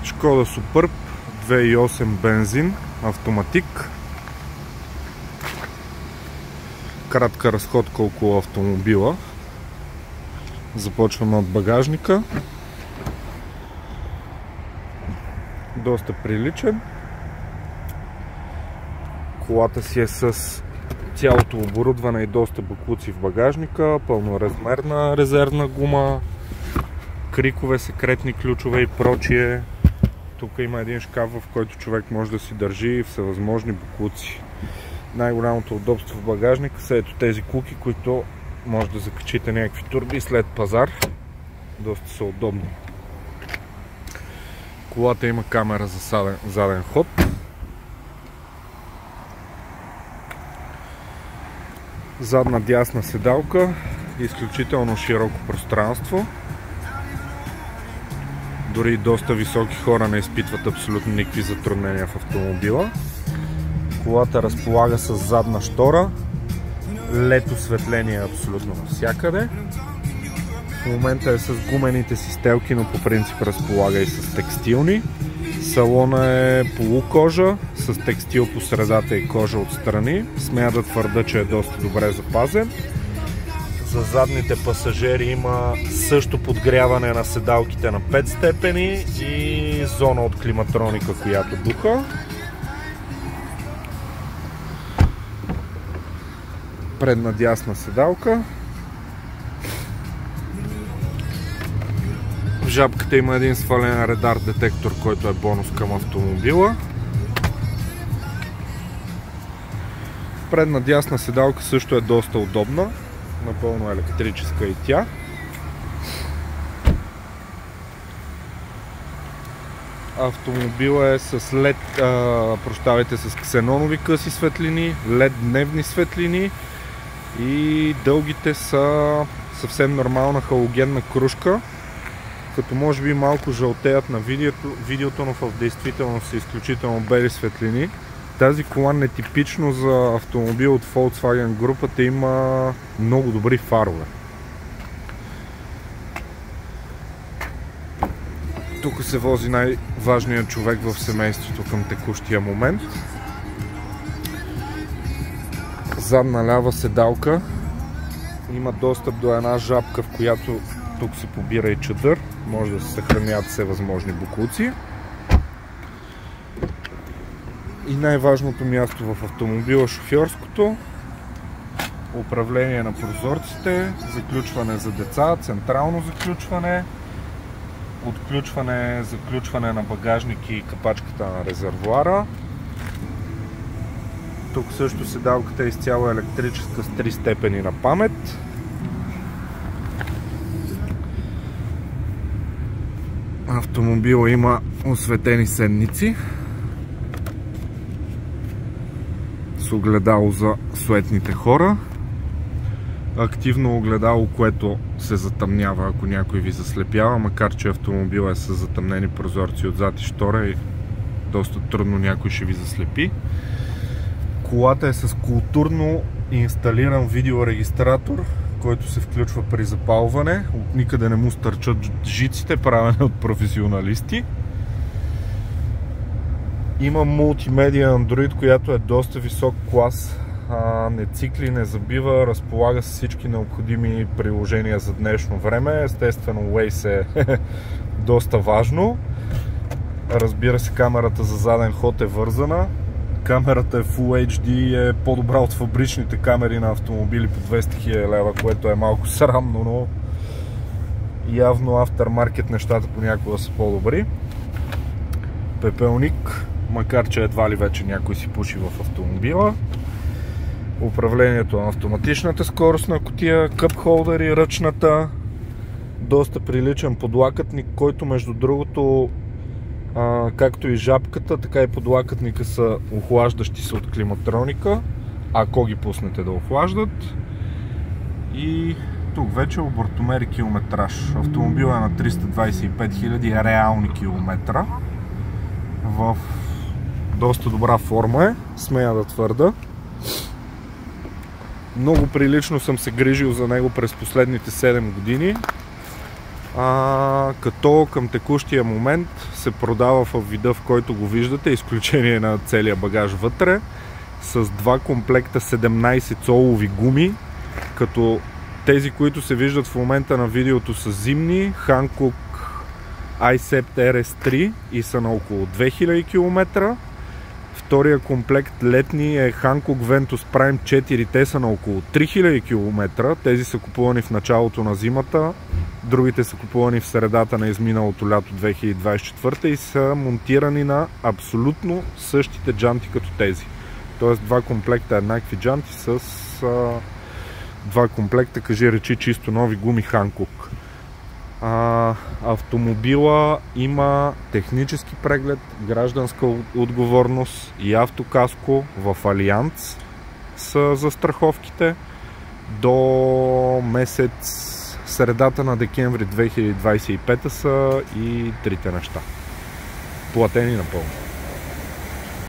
Шкода Суперб 2.8 бензин, автоматик. Кратка разходка около автомобила. Започваме от багажника. Доста приличен. Колата си е с цялото оборудване и доста боклуци в багажника, пълноразмерна резервна гума, крикове, секретни ключове и прочие. Тук има един шкаф, в който човек може да си държи всевъзможни боклуци. Най-голямото удобство в багажника са ето тези куки, които може да закачите някакви турби след пазар. Доста са удобни. Колата има камера за заден ход. Задна дясна седалка, изключително широко пространство. Дори доста високи хора не изпитват абсолютно никакви затруднения в автомобила. Колата разполага с задна щора, LED осветление абсолютно навсякъде. В момента е с гумените си стелки, но по принцип разполага и с текстилни. Салона е полукожа, с текстил по средата и кожа отстрани. Смея да твърда, че е доста добре запазен. За задните пасажери има също подгряване на седалките на 5 степени и зона от климатроника, която духа. Предна дясна седалка. В жабката има един свален радар детектор, който е бонус към автомобила. Предна дясна седалка също е доста удобна. Напълно електрическа и тя. Автомобила е с LED, с ксенонови къси светлини, LED дневни светлини и дългите са съвсем нормална халогенна крушка, като може би малко жълтеят на видеото, но в действителност са изключително бели светлини. Тази кола нетипично за автомобил от Volkswagen групата има много добри фарове. Тук се вози най-важният човек в семейството към текущия момент. Задна лява седалка. Има достъп до една жабка, в която тук се побира и чадър. Може да се съхраняват всевъзможни боклуци. И най-важното място в автомобила, шофьорското. Управление на прозорците, заключване за деца, централно заключване, отключване, заключване на багажник и капачката на резервоара. Тук също седалката е изцяло електрическа с 3 степени на памет. Автомобила има осветени седници с огледало за суетните хора. Активно огледало, което се затъмнява, ако някой ви заслепява, макар че автомобила е с затъмнени прозорци отзад и штора и доста трудно някой ще ви заслепи. Колата е с културно инсталиран видеорегистратор, който се включва при запалване. От никъде не му стърчат жиците, правени от професионалисти. Има мултимедия Android, която е доста висок клас. Не цикли, не забива, разполага с всички необходими приложения за днешно време. Естествено, Waze е доста важно. Разбира се, камерата за заден ход е вързана. Камерата е Full HD и е по-добра от фабричните камери на автомобили по 200 000 лева, което е малко срамно, но явно aftermarket нещата понякога са по-добри. Пепелник, макар че едва ли вече някой си пуши в автомобила. Управлението на автоматичната скоростна кутия, къп холдери, ръчната, доста приличен подлакътник, който между другото, както и жабката, така и подлакътника са охлаждащи се от климатроника, ако ги пуснете да охлаждат. И тук вече обортомер и километраж. Автомобилът е на 325 000 реални километра. В доста добра форма е, смея да твърда. Много прилично съм се грижил за него през последните 7 години. Като към текущия момент се продава в вида, в който го виждате, изключение на целия багаж вътре, с два комплекта 17 цолови гуми, като тези, които се виждат в момента на видеото, са зимни, Hankook iSept RS3 и са на около 2000 км. Втория комплект летни е Hankook Ventus Prime 4, те са на около 3000 км. Тези са купувани в началото на зимата, другите са купувани в средата на изминалото лято 2024 и са монтирани на абсолютно същите джанти като тези. Тоест два комплекта еднакви джанти с два комплекта, кажи речи, чисто нови гуми Hankook. Автомобила има технически преглед, гражданска отговорност и автокаско в Алианс са застраховките до месец средата на декември 2025 са и трите неща. Платени напълно.